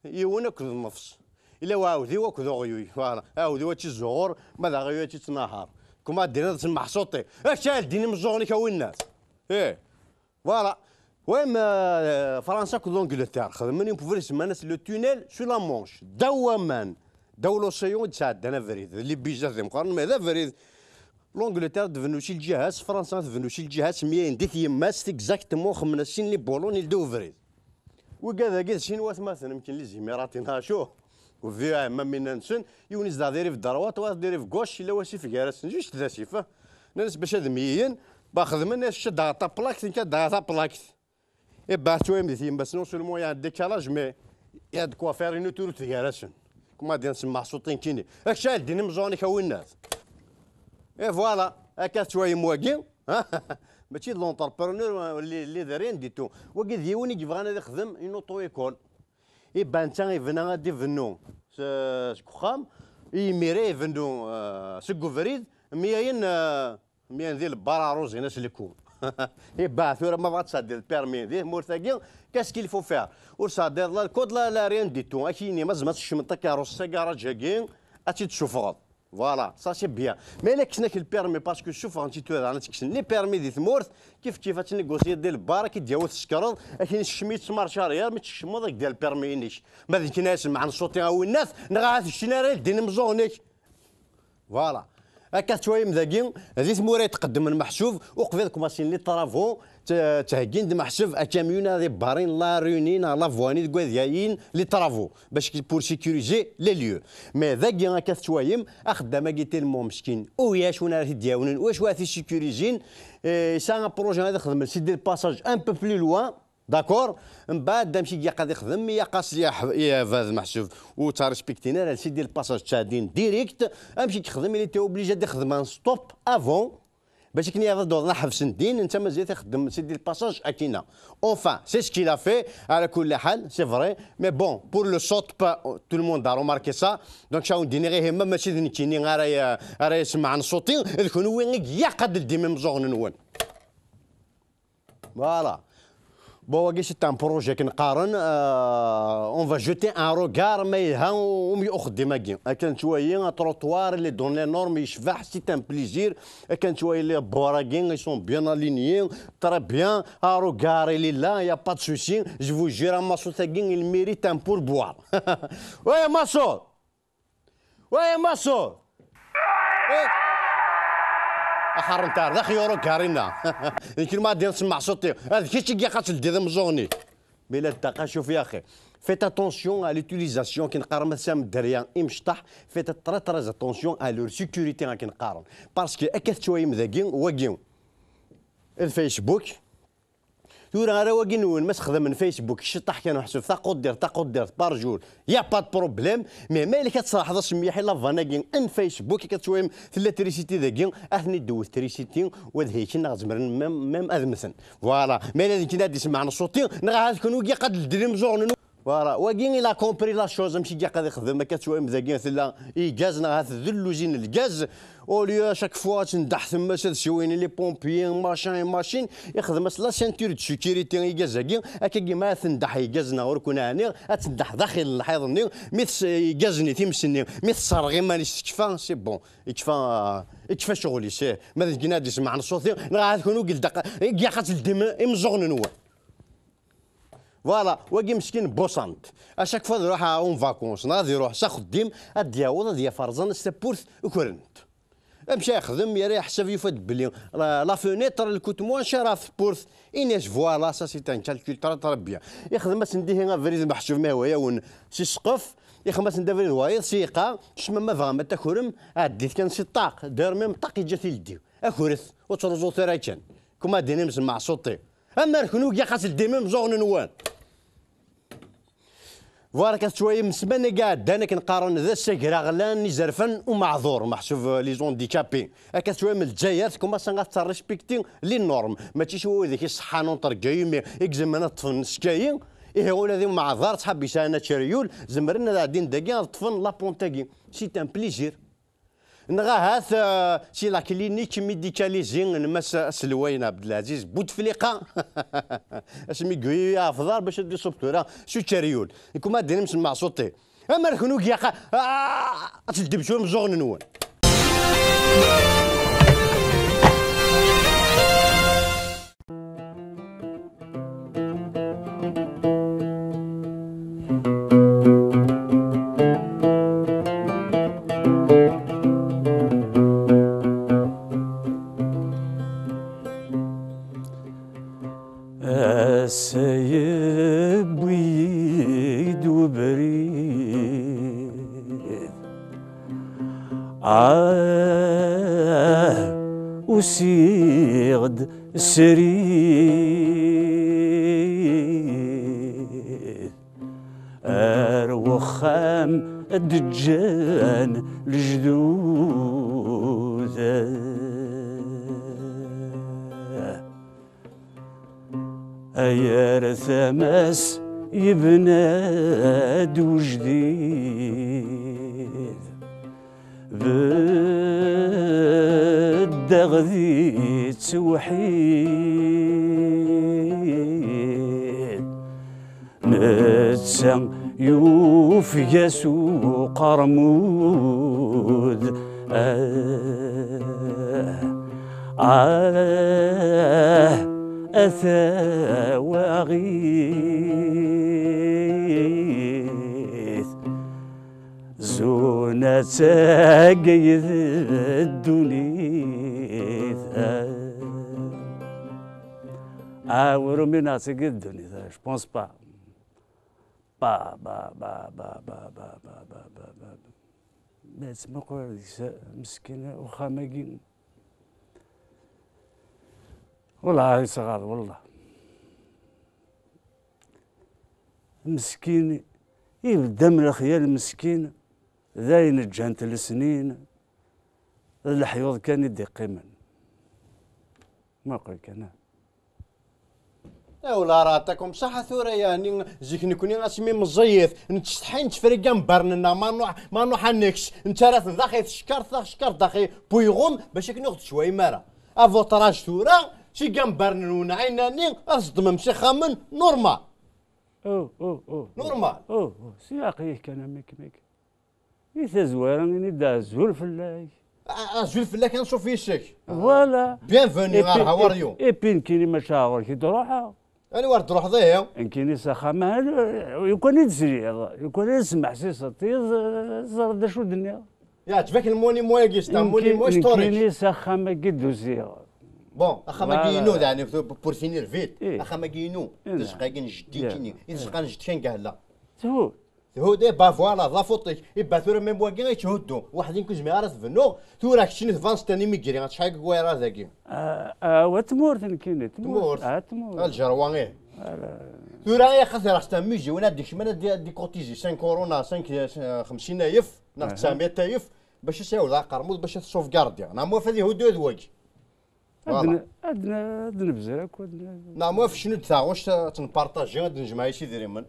يوان كذ النفس الا واودي وكذ غيوي فوالا عاودي تيزغور ماذا غيوي تيتنهار كما دينا تسمع صوتي شال ديني مزغوني كوين الناس فوالا وين فرنسا كل انجلترا خدمني بوفر يسمى لو تونيل سو لا مونش دواما دولو سيون تساعد انا فريد اللي بيجا ذي مقارن ماذا فريد لونجلترا دفنو شي الجهاز فرنسا دفنو شي الجهاز 100 ديت يماس اكزاكتومون خمنا سين لي بولون يلدو فريد وكذا كذا شينوا مثلا يمكن لي زيميراتي ناشو وفي عام من نسن يونس دايري في الدروات وديري في كوش الا واسي في كاراس جوج تاسيفه ناس باش هاد ميين باخذ من الناس شد عطا بلاكت كدا بلاكت اي باتو ام دي بس نو سولمون يا ديكالاج مي يا دكوا فير اون تور في كاراس كما دير نسمع صوتين كيني اك شال ديني مزوني كوينات اي فوالا هكا شويه مواكين ماشي لونتربرونور اللي دارين ديتو وكي ديوني كيبغانا يخدم اون اوتو ايكول يبان تا يفنا غادي يفنو سكوخام يميري يفنو سكو فريد مياين مين ذي البراروز هنا سلكون يباع ثورة ما بغات تصدر البيرمي ذي مورثاكي كاس كيل فو فير وصادر لا الكود لا ريان دي تو اكيني ما زعما الشمطه كاروس سكاره جاكين اتي تشوفغ فوالا سا سي بيان مي لا كسناك البيرمي باسكو شوف انت تو انا تكسن لي بيرمي دي ثمورث كيف تنيغوسي ديال البار كي دياوت السكرض اكين الشميت مارشاريال ما تشمو داك ديال البيرمي نيش ما ذيك ناس مع الصوتي او الناس نغاث الشناري دين مزونيك فوالا هكا شويه مذاكين هذه ثموره يتقدم المحسوب وقبل كوماسين لي طرافو تهكين دي محسوب كاميون هذه بارين لا رونين لا فواني ديالين لي طرافو باش بور سيكوريزي لي ليو مي ذاكي هكا شويه خدامه كي تيلمو مسكين وياش ونا دياونن واش واثي سيكوريزين سا بروجي هذا خدم سي دي باساج ان بو بلو لوان داكور من بعد دامشي كي قاعد يخدم يا قاس يا فاز محسوب و تارسبكتينا على سيدي الباساج تاعدين ديريكت امشي كيخدم اللي تي اوبليجي يخدم ان ستوب افون باش كني هذا دورنا حبس ندين انت مازال تخدم سيدي الباساج اكينا اونفان سي سكي لا في على كل حال سي فري مي بون بور لو سوت با تو لو موند روماركي سا دونك شاو نديني غير هما ماشي ذنكيني راه يسمع عن صوتي الكون وين يا قد ديما مزوغ نون فوالا بون كي سيت ان بروجي كنقارن اون فا جوتي ان روغار ما يلها ومي اخدم كي كان شويه تروطوار اللي دون لي نورم يشبح سيت ان بليزير كان شويه لي بوراكين اي سون بيان الينيي تري بيان روغار اللي لا يا با دو سوسي جو فو جير ماسو تاكين il mérite un pourboire وي ماسو وي ماسو اخر نتاع ذا خيورو كارينا يمكن ما دير تسمع صوتي هذا كيشي كي قاتل دير مزوني مي لا دقه شوف يا اخي فيت اتونسيون ا لوتيليزاسيون كي نقارن مثلا الدريان امشطح فيت تري تري اتونسيون ا لور سيكوريتي كي نقارن باسكو اكثر شويه مذاكين واكين الفيسبوك تورا راه واكي نون ما تخدم من فيسبوك شطح كان محسوب تاقود دير بار جور يا با دو بروبليم مي مالك كتصراحظ سميحي لا فاناكين ان فيسبوك كتشوي في التريسيتي ذاكين اثني دوز تريسيتي وذهيك نغزمر ميم ادمسن فوالا مي هذيك كي نادي سمعنا صوتي نغا تكون وكي قد الدري مزورن فوالا واكين لا كومبري لا شوز ماشي كي قاد يخدم كتشوي مذاكين ثلا ايجاز نغا ذلوزين الغاز اوليو شاك فوا تندح ثما شوين لي بومبيين ماشين يخدم لا سانتور دو سيكوريتي يجازاكي هكا كيما تندح يجازنا وركونا هاني تندح داخل الحيض ني ميث يجازني تيمسني ميث صار غير ماني تكفى سي بون يكفى شغلي سي ماذا كي نادي سمعنا صوتي راه تكونوا قل دقه يا قاتل ديما يمزغن نوا فوالا واكي مسكين بوسانت اشاك فوا نروح اون فاكونس ناضي يروح سا خديم ادياوض ديا فرزان ستبورث وكرنت مشى يخدم يا حسب يفد بلي لا فونيتر اللي كنت موان شارها في بورث انيش فوالا سا سي تان كالكول ترى بيان يخدم سنديه هنا فريز محشوف ما هو يون سي سقف يخدم سنديه فريز وايد سيقا شما ما فهم تاكورم عديت كان سي طاق دار ميم طاق يجي لديو اكورث وترزو تراكن كما ديني مسمع صوتي اما ركنو كي قاتل ديما مزوغن نوان فوالا كانت شويه مسمانه قاعد انا كنقارن ذا السكرا غلان زرفن ومعذور محسوب لي زون ديكابي كانت شويه من الجايات كوما سان ريسبكتي لي نورم ماشي شويه ذيك الصحانون طرقاي مي اكزامنا طفن سكاين ايه ولا ذي معذار تحب يسانا تشريول زمرنا قاعدين داكي طفن لا بونتاكي سي ان بليزير نغا هاث سي لا كلينيك ميديكاليزين نمس سلوين عبد العزيز بوتفليقه اسمي كوي افضل باش دي سوبتورا سوتشاريول كوما دير نسمع صوتي اما ركنو كيا تدب شو مزوغ نون السيب ويد وبريد وسيغد سريد أروخام الدجان الجدود أيار ثمس يبناد وجديد بالدار دغذي توحيد نتسا يوف يسوع قرمود أثى وأغيث زونة قيد الدنيا ورمينا تقيد الدنيا je pense pas ما تسمى قول مسكينة وخامقين والله هاي صغار والله مسكين يبدا من الخيال مسكين ذاين جانت السنين الحيوض كان يدي قيمن ما قلت انا ولا راتكم صح ثورة يعني زيك نكوني اسمي مزيف نتستحي نتفرق مبرننا ما نروح نكش انت راه داخل شكر داخل بويغوم باش ناخذ شويه مره افوتراج ثورة شي كنبرن ونعيناني اصدم مشي خامن نورمال نورمال سياقيه كان ميك إذا زوارا نبدا زول فلاك زول فلاك كنشوف فيه الشك فوالا بيانفوني هاو ار يو بين كاينين مشاور كي تروحها انا وارد تروح ضيع ان كاينين سخامه يكون يدزري يكون يسمع سي صوتي زرد شو الدنيا يا تباك الموني موي كيستا موني موي ستوريج كاينين سخامه قدوزي بون اخا ما كاينو يعني بور فينير فيت اخا ما كاينو تشقاقين جدي كيني تشقان جد كان كاع تهود با فوالا لا فوطيك با ثورا ميم بواكي غيتهودو واحد يمكن جميع راه تفنو ثورا كشني فانس تاني ميكري شحال كويرا ذاكي وتمورت كاين تمورت تمورت الجروان ايه ثورا يا خاطر راح تميجي وانا ديك شمال دي كوتيزي 5 كورونا 50 الف ناخ 900 الف باش يساو لا قرموط باش تسوف كارديا انا موافق هذه هودو ذواك عندنا بزاف نعم موافق شنو تاعوش تنبارطاجي غادي نجمع شي دريمن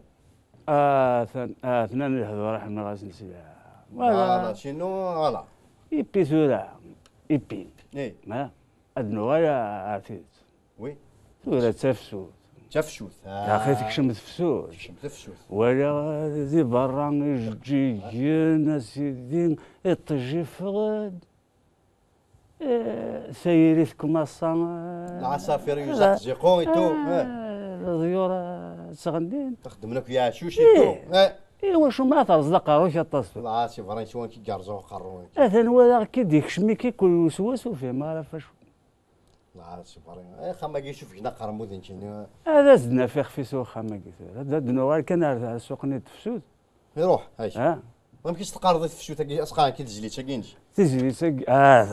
اثنان الهضره حنا غادي نسيها فوالا شنو فوالا يبي ثورة يبي ما ادنو غايا عرفت وي ثورة تفسوت يا اخي تكشم تفسوت ولا ذي برا يجي سيدين الطجي فغد سيريثكم الصام العصافير يزقزقون ايتو الضيور سغندين تخدم لك يا شوشي تو ايوا شو ما ترزق روح يطص لا سي فران شوان كي كارزو قرون اثن ولا كي ديك شمي كي كل وسواس وفيه ما عرفاش لا سي فران خما كي يشوف هنا قرمود انت هذا زدنا فيه في سوق خما كي هذا دنوار كان على السوق نيت فسود يروح هاي ما يمكنش تقارضي في الشوت اسقان كي تجلي تاكينش تجلي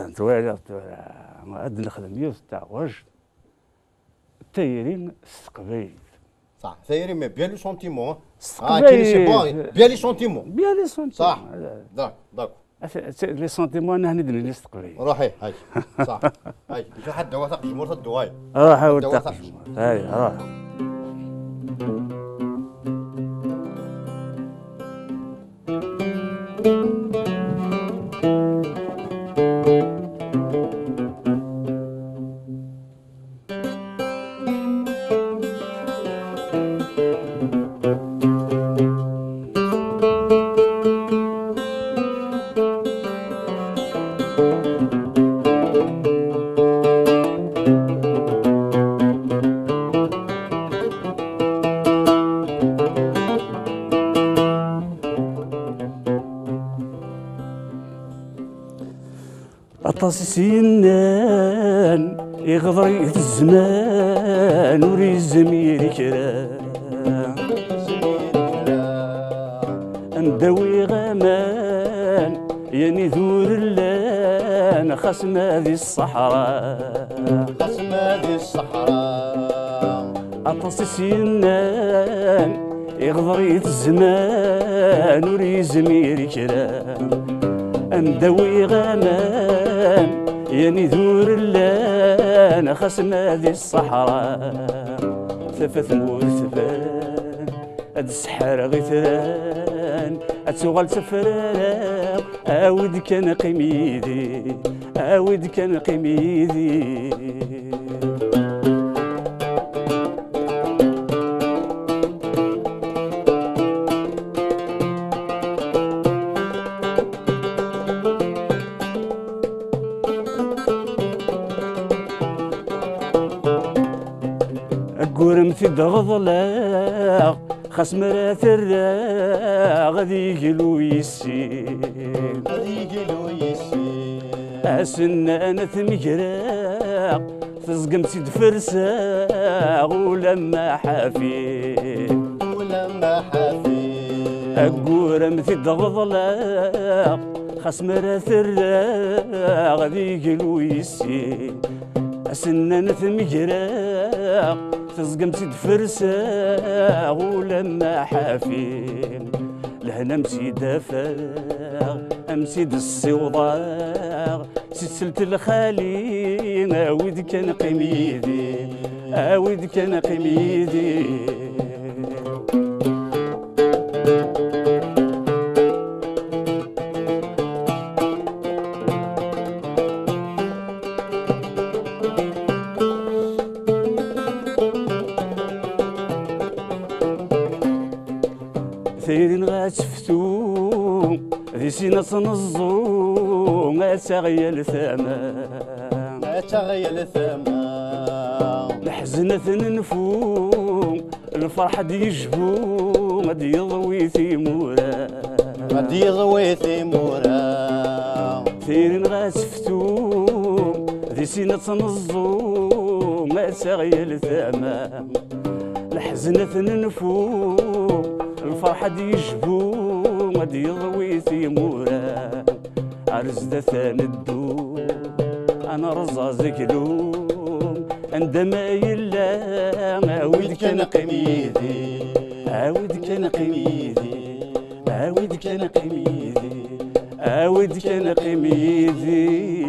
انت ويلي عاد نخدم يوسف تاع واش التايرين استقبال صح ثايرين مي بيان لو سونتيمون كاين سي بون بيان لي سونتيمون صح داك لي سونتيمون انا ندير لي استقبال روحي هاي صح هاي في حد دواء ثق جمهور الدواي روح ورتاح هاي روح سنان يغضري في الزمان وريزم يركرا نداوي غمان يعني ذور اللان خصم هذه الصحراء أطاس سنان يغضري في الزمان وريزم يركرا نداوي غمان يعني ذور اللان خصم هذه الصحراء ثفث موثفان هاد السحارة غيثران هاد سوغال سفران عاود كان قميدي عاود كان قميدي قرمتي دغضلا خاص مرات الراغ غادي يقلو يسين غادي يقلو يسين أسنان ثمكراق تزقمتي دفرساغ ولما حافين ولما حافين قرمتي دغضلا خاص مرات الراغ غادي يقلو يسين أسنان ثمكراق تزقمتي دفرساغ ولما حافين لهنا مسيد فاغ امسيد السوضاغ سلسلة الخالي عاود كان قميدي عاود كان قميدي ثيرين غاتفتو ذي سينا تنظو غاتغيل ثمان غاتغيل ثمان الحزنة ننفو الفرحة ديجبو غادي يضوي ثيمورا غادي يضوي ثيمورا ثيرين غاتفتو ذي سينا تنظو غاتغيل ثمان الحزنة ننفو الفرحة ديجبو غادي يضوي ثيمورا عرس ثان الدو انا رزازك لوم عندما يلا عاود كان قميدي عاود كان قميدي عاود كان قميدي عاود كان قميدي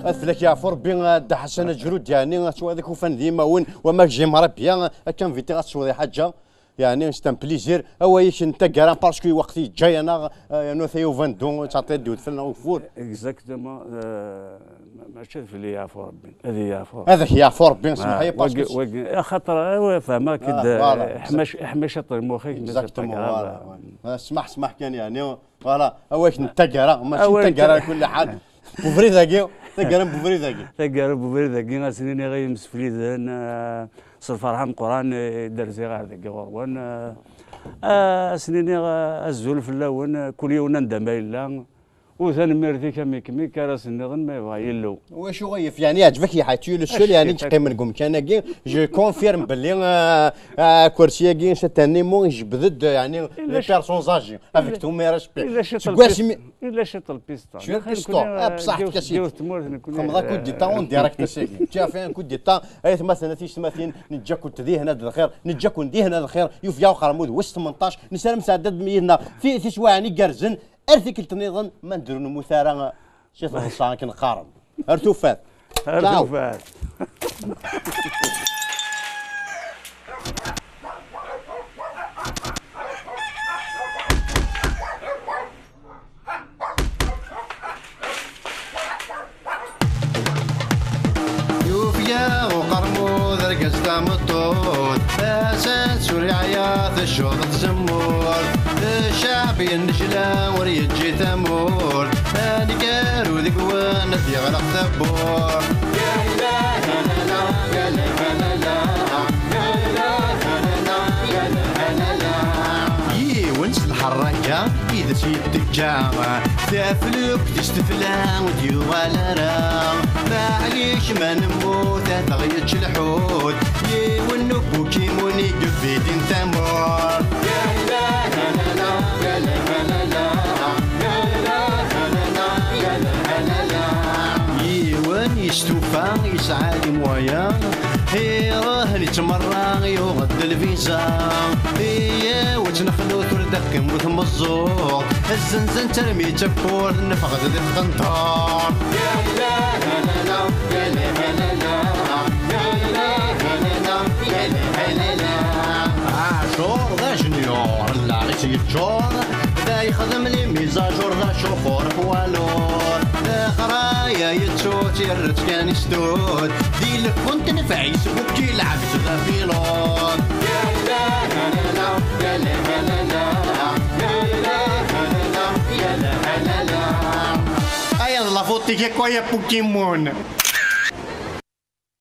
أثلك يا ربي دا حسن جرود يعني شو هذاك وفن ديما وين وما جي مربيا كان فيتي غتسوي حاجه يعني سيت ان بليزير هو يش انت كاران باسكو وقتي جاي انا نو ثيو فاندون تعطي دود فلنا وفور اكزاكتومون ماشي في اللي يعفو ربي هذه يعفو هذاك يعفو ربي اسمح لي باسكو خاطر فهمك حماشه مخك اكزاكتومون اسمح كان يعني فوالا هو انت كارا ماشي انت كارا كل حال بوفري ذاكي تقرب بوفري ذاكي تقرب بوفري ذاكي غاسنيني غير مسفلي ذان صرفرها قران درزي غير ذاكي غروان سنيني الزول في اللون كل يوم ندم الا وثاني ميرتي كمي كراس النغن ما يبغى يلو واش غيف يعني عجبك يا حيتي لو سول يعني تقيم نقوم كان كي جو كونفيرم باللي كورسيا كي سيتانيمون يجبد يعني لي بيرسون زاجي افيك تو مي ريسبي الا شط البيستا شو البيستا بصح كاسي خمضا كود دي تاون ديريكت سيكي تشا فين كود دي تا ايت مثلا تيش مثلا نجاكو تدي هنا الخير نجاكو ندي هنا الخير يوفيا وخرمود وسط 18 نسالم سعداد مينا في شواني كرزن ارثك التنظن ما نديرو مثارا شي تنصان كنقارن ارتوفات ارتوفات يوفيا وقرموذ رقصتا مطوط اسان سوري عياط الشوط تزمور الشعب ينجلا وريجي ثمور هاني كارو ذيك وانا يغرق ثبور يا اله لا لا يا لا لا لا يا اله لا لا يا لا لا يي ونس الحركه اذا سيد الجامع تافلوك تستفلا وديو على راه معليش ما نموت تغيتش الحوت يي ونبو كيموني قفيدين ثمور يا اله لا لا يا لا لا لا يا اله لا لا يا لا لا يي وين يستوفى يسعى مويا هي راه نتمرى يغد الفيزا هي وتنخلو تردك مثل الزور الزنزن ترمي تبور نفقد ذي القنطار يا اله لا لا يا لا لا لا يا اله لا لا يا لا لا لا يتشور ذا جنيور لا غيت يتشور ذا يخدم لي ميزاجور ذا شوفور فوالور ذا قرايا يتسوت يرت كان يستود دي لك كنت نفعيس بوكي لعبت ذا بيلوت يا لا لا لا يا لا لا لا يا لا لا لا يا لا لا لا ايا لا فوتي كي كويا بوكيمون